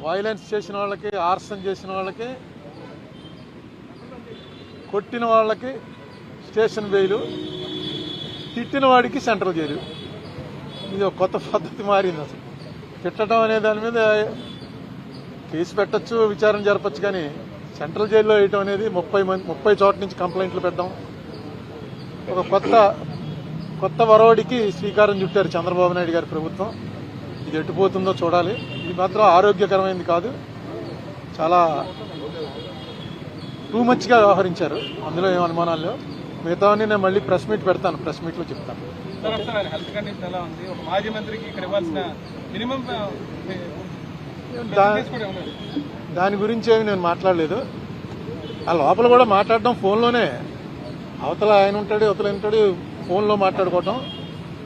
Violence చేసిన వాళ్ళకి, arson చేసిన వాళ్ళకి, కొట్టిన వాళ్ళకి స్టేషన్ బెయిలు, తిట్టిన వాడికి సెంట్రల్ జైలు. ఇది ఒక కొత్త పద్ధతి మారింది. అసలు తిట్టడం అనే దాని మీద కేసు పెట్టచ్చు, విచారణ జరపచ్చు, కానీ సెంట్రల్ జైల్లో వేయటం అనేది 30 చోట్ల నుంచి కంప్లైంట్లు పెట్టడం, ఒక కొత్త వరవడికి శ్రీకారం చుట్టారు చంద్రబాబు నాయుడు గారి ప్రభుత్వం. ఇది ఎట్టుపోతుందో చూడాలి. ఇది మాత్రం ఆరోగ్యకరమైనది కాదు, చాలా టూ మచ్గా వ్యవహరించారు. అందులో ఏం అనుమానాలు లేవు. మిగతావన్నీ నేను మళ్ళీ ప్రెస్ మీట్ పెడతాను, ప్రెస్ మీట్లో చెప్తాను. దాని గురించి ఏమి నేను మాట్లాడలేదు. ఆ లోపల కూడా మాట్లాడడం ఫోన్లోనే, అవతల ఆయన ఉంటాడు, అవతల ఉంటాడు, ఫోన్లో మాట్లాడుకోవటం.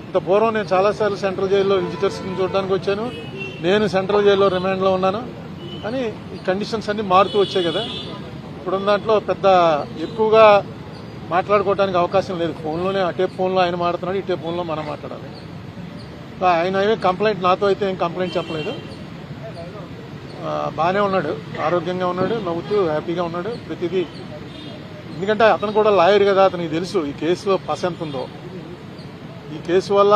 ఇంత పూర్వం నేను చాలాసార్లు సెంట్రల్ జైల్లో విజిటర్స్ని చూడడానికి వచ్చాను. నేను సెంట్రల్ జైల్లో రిమాండ్లో ఉన్నాను. కానీ ఈ కండిషన్స్ అన్నీ మారుతూ వచ్చాయి కదా. ఇప్పుడున్న దాంట్లో పెద్ద ఎక్కువగా మాట్లాడుకోవడానికి అవకాశం లేదు. ఫోన్లోనే, అటే ఫోన్లో ఆయన మాట్లాడుతున్నాడు, ఇటే ఫోన్లో మనం మాట్లాడాలి. ఆయన ఏమీ కంప్లైంట్, నాతో అయితే ఏం కంప్లైంట్ చెప్పలేదు. బాగానే ఉన్నాడు, ఆరోగ్యంగా ఉన్నాడు, నవ్వుతూ హ్యాపీగా ఉన్నాడు ప్రతిదీ. ఎందుకంటే అతను కూడా లాయర్ కదా, అతనికి తెలుసు ఈ కేసులో పస ఎంత ఉందో. ఈ కేసు వల్ల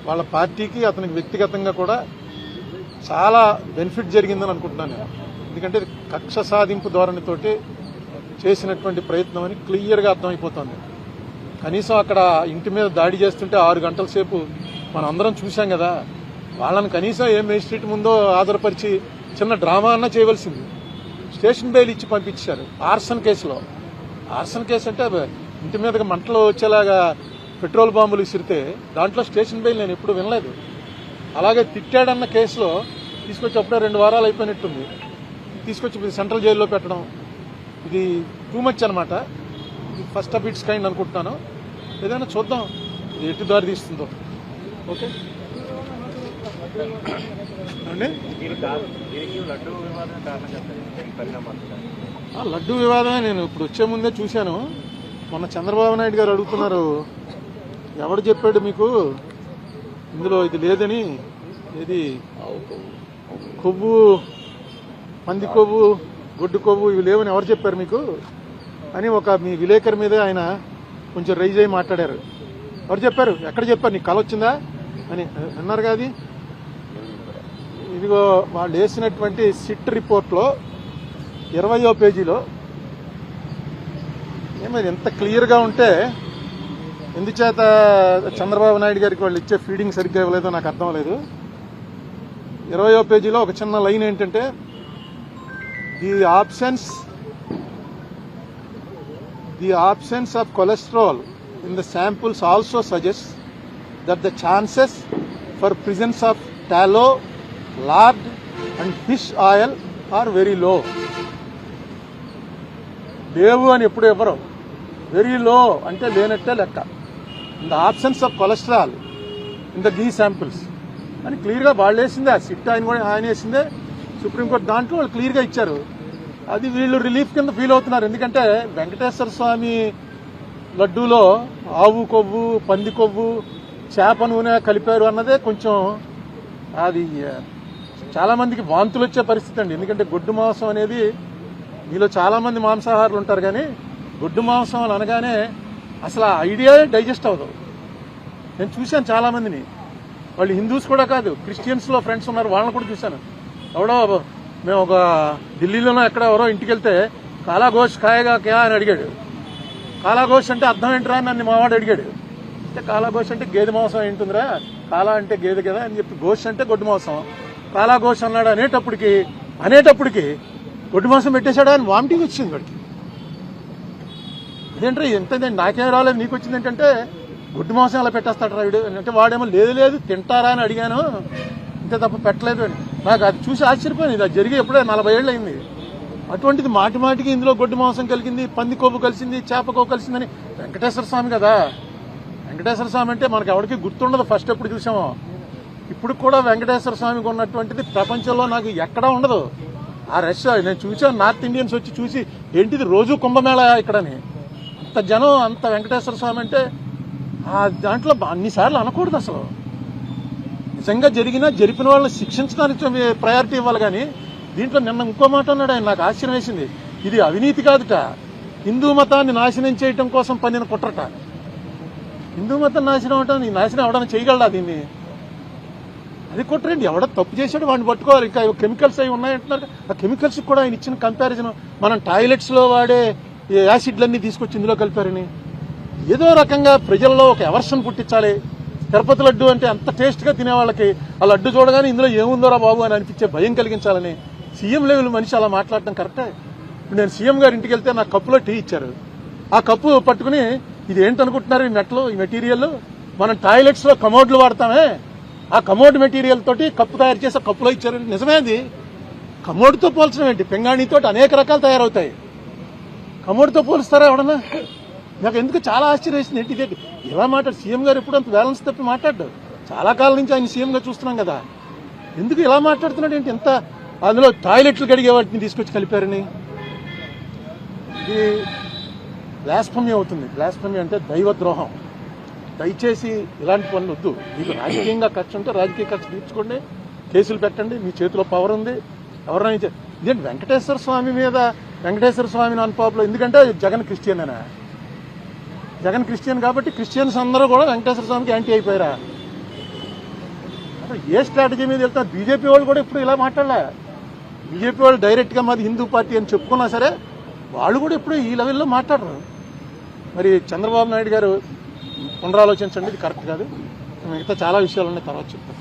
వాళ్ళ పార్టీకి, అతనికి వ్యక్తిగతంగా కూడా చాలా బెనిఫిట్ జరిగిందని అనుకుంటున్నాను నేను. ఎందుకంటే కక్ష సాధింపు ధోరణితోటి చేసినటువంటి ప్రయత్నం అని క్లియర్గా అర్థమైపోతుంది. కనీసం అక్కడ ఇంటి మీద దాడి చేస్తుంటే 6 గంటల సేపు మనం అందరం చూసాం కదా. వాళ్ళని కనీసం ఏ మేజిస్ట్రేట్ ముందో ఆధారపరిచి చిన్న డ్రామా అన్నా చేయవలసింది. స్టేషన్ బెయిల్ ఇచ్చి పంపించారు ఆర్సన్ కేసులో. ఆర్సన్ కేసు అంటే ఇంటి మీదకి మంటలు వచ్చేలాగా పెట్రోల్ బాంబులు విసిరితే దాంట్లో స్టేషన్ బెయిల్ నేను ఎప్పుడు వినలేదు. అలాగే తిట్టాడన్న కేసులో తీసుకొచ్చి అప్పుడే 2 వారాలు అయిపోయినట్టుంది, తీసుకొచ్చి సెంట్రల్ జైల్లో పెట్టడం, ఇది టూ మచ్ అనమాట. ఇది ఫస్ట్ ఆఫ్ ఇట్స్ కైండ్ అనుకుంటున్నాను. ఏదైనా చూద్దాం ఇది ఎటు దారి తీస్తుందో. ఓకే అండి. లడ్డూ వివాదమే నేను ఇప్పుడు వచ్చే ముందే చూశాను. మొన్న చంద్రబాబు నాయుడు గారు అడుగుతున్నారు, ఎవడు చెప్పాడు మీకు ఇందులో ఇది లేదని, ఇది కొవ్వు, పంది కొవ్వు, గొడ్డు కొవ్వు ఇవి లేవని ఎవరు చెప్పారు మీకు అని ఒక మీ విలేకరి మీదే ఆయన కొంచెం రైజ్ అయ్యి మాట్లాడారు. ఎవరు చెప్పారు, ఎక్కడ చెప్పారు, నీకు కళ వచ్చిందా అని అన్నారు కదా. అది ఇదిగో వాళ్ళు వేసినటువంటి సిట్ రిపోర్ట్లో 20వ పేజీలో ఏమైంది, ఎంత క్లియర్గా ఉంటే ఎందుచేత చంద్రబాబు నాయుడు గారికి వాళ్ళు ఇచ్చే ఫీడింగ్ సరిగ్గా ఇవ్వలేదో నాకు అర్థం లేదు. 20వ పేజీలో ఒక చిన్న లైన్ ఏంటంటే, the absence of cholesterol in the samples also suggests that the chances for presence of tallow, lard and fish oil are very low. లేవు అని ఎప్పుడు ఎవరు, వెరీ లో అంటే లేనట్టే లెక్క. In the absence of cholesterol in the ghee samples అని క్లియర్గా వాళ్ళు వేసిందే. ఆ సిట్ ఆయన వేసిందే, సుప్రీంకోర్టు దాంట్లో వాళ్ళు క్లియర్గా ఇచ్చారు. అది వీళ్ళు రిలీఫ్ కింద ఫీల్ అవుతున్నారు. ఎందుకంటే వెంకటేశ్వర స్వామి లడ్డూలో ఆవు కొవ్వు, పంది కొవ్వు, చేప నూనె కలిపారు అన్నదే కొంచెం అది చాలామందికి వాంతులు వచ్చే పరిస్థితి అండి. ఎందుకంటే గొడ్డు మాంసం అనేది, మీలో చాలామంది మాంసాహారులు ఉంటారు, కానీ గొడ్డు మాంసం అని అనగానే అసలు ఆ ఐడియా డైజెస్ట్ అవ్వదు. నేను చూశాను చాలామందిని, వాళ్ళు హిందూస్ కూడా కాదు, క్రిస్టియన్స్లో ఫ్రెండ్స్ ఉన్నారు, వాళ్ళని కూడా చూశాను. ఎవడో మేము ఒక ఢిల్లీలోనో ఎక్కడ ఎవరో ఇంటికి వెళ్తే కాలా గోష్ ఖాయేగా క్యా అని అడిగాడు. కాలా గోష్ అంటే అర్థం ఏంట్రా అని నన్ను మావాడు అడిగాడు. అంటే కాలా గోష్ అంటే గేదె మాంసం ఏంటుందిరా, కాలా అంటే గేదె కదా అని చెప్పి, గోష్ అంటే గొడ్డు మాంసం, కాలా గోష్ అన్నాడు. అనేటప్పటికి గొడ్డు మాంసం పెట్టేశాడా అని వామిటింగ్ వచ్చింది వాడికి. అదేంట్రా ఎంతండి, నాకేం రాలేదు నీకు వచ్చింది ఏంటంటే గొడ్డు మాంసం అలా పెట్టేస్తాడు రాయుడు అంటే, వాడేమో లేదు తింటారా అని అడిగాను, అంతే తప్ప పెట్టలేదు అని. నాకు అది చూసి ఆశ్చర్యపోయింది. ఇది జరిగి ఎప్పుడే 40 ఏళ్ళు అయింది. అటువంటిది మాటికి ఇందులో గొడ్డు మాంసం కలిగింది, పంది కొవ్వు కలిసింది, చేప కొవ్వు కలిసిందని. వెంకటేశ్వర స్వామి కదా, వెంకటేశ్వర స్వామి అంటే మనకు ఎవరికి గుర్తుండదు ఫస్ట్ ఎప్పుడు చూసామో. ఇప్పుడు కూడా వెంకటేశ్వర స్వామికి ఉన్నటువంటిది ప్రపంచంలో నాకు ఎక్కడా ఉండదు. ఆ రష్ నేను చూసాను, నార్త్ ఇండియన్స్ వచ్చి చూసి ఏంటిది రోజు కుంభమేళా ఇక్కడని. అంత జనం, అంత వెంకటేశ్వర స్వామి అంటే ఆ దాంట్లో అన్నిసార్లు అనకూడదు. అసలు నిజంగా జరిపిన వాళ్ళని శిక్షించడానికి ప్రయారిటీ ఇవ్వాలి, కానీ దీంట్లో నిన్న ఇంకో మాట అన్నాడు ఆయన, నాకు ఆశ్చర్యం వేసింది. ఇది అవినీతి కాదుట, హిందూ మతాన్ని నాశనం చేయటం కోసం పన్నిన కుట్రట. హిందూ మతం నాశనం అవటం, నీ నాశనం ఎవడన్నా చేయగలడా దీన్ని? అది కుట్రండి. ఎవడో తప్పు చేశాడు వాడిని పట్టుకోవాలి. ఇంకా కెమికల్స్ అవి ఉన్నాయంటున్నారు. ఆ కెమికల్స్ కూడా ఆయన ఇచ్చిన కంపారిజన్, మనం టాయిలెట్స్ లో వాడే యాసిడ్లన్నీ తీసుకొచ్చి ఇందులో కలిపారని ఏదో రకంగా ప్రజల్లో ఒక ఎవర్షన్ పుట్టించాలి. తిరుపతి లడ్డు అంటే అంత టేస్ట్ గా తినే వాళ్ళకి ఆ లడ్డు చూడగానే ఇందులో ఏముందోరా బాబు అని అనిపించే భయం కలిగించాలని సీఎం లెవెల్ మనిషి అలా మాట్లాడటం కరెక్టే? ఇప్పుడు నేను సీఎం గారి ఇంటికి వెళ్తే నాకు కప్పులో టీ ఇచ్చారు. ఆ కప్పు పట్టుకుని ఇది ఏంటనుకుంటున్నారు ఈ మెట్లు, ఈ మెటీరియల్ మనం టాయిలెట్స్ లో కమోడ్లు వాడతామే, ఆ కమోడ్ మెటీరియల్ తోటి కప్పు తయారు చేసి కప్పులో ఇచ్చారు. నిజమే, అది కమోడ్తో పోల్చడం ఏంటి? పెంగాణితో అనేక రకాలు తయారవుతాయి, కమోడ్తో పోలుస్తారా ఎవడన్నా? నాకు ఎందుకు చాలా ఆశ్చర్యం వేసింది. ఏంటి ఇదే ఇలా మాట్లాడు సీఎం గారు? ఎప్పుడు అంత బ్యాలెన్స్ తప్పి మాట్లాడ్డాడు. చాలా కాలం నుంచి ఆయన సీఎంగా చూస్తున్నాం కదా, ఎందుకు ఇలా మాట్లాడుతున్నాడు ఏంటి? ఎంత అందులో టాయిలెట్లు కడిగే వాటిని తీసుకొచ్చి కలిపారని. ఇది బ్లాస్ఫమీ అవుతుంది. బ్లాస్ఫమీ అంటే దైవద్రోహం. దయచేసి ఇలాంటి పనులు వద్దు. మీకు రాజకీయంగా ఖర్చు ఉంటే రాజకీయ ఖర్చు తీర్చుకోండి, కేసులు పెట్టండి, మీ చేతిలో పవర్ ఉంది. ఎవరైనా ఇదేంటి వెంకటేశ్వర స్వామి మీద వెంకటేశ్వర స్వామిని అన్పాపులో, ఎందుకంటే జగన్ క్రిస్టియన్ అనా? జగన్ క్రిస్టియన్ కాబట్టి క్రిస్టియన్స్ అందరూ కూడా వెంకటేశ్వర స్వామికి యాంటీ అయిపోయారా? అసలు ఏ స్ట్రాటజీ మీద వెళ్తారు? బీజేపీ వాళ్ళు కూడా ఇప్పుడు ఇలా మాట్లాడలే. బీజేపీ వాళ్ళు డైరెక్ట్ గా మాది హిందూ పార్టీ అని చెప్పుకున్నా సరే వాళ్ళు కూడా ఇప్పుడు ఈ లెవెల్లో మాట్లాడరు. మరి చంద్రబాబు నాయుడు గారు పునరాలోచించండి, ఇది కరెక్ట్ కాదు. మిగతా చాలా విషయాలు ఉన్నాయి, తర్వాత చెప్తాను.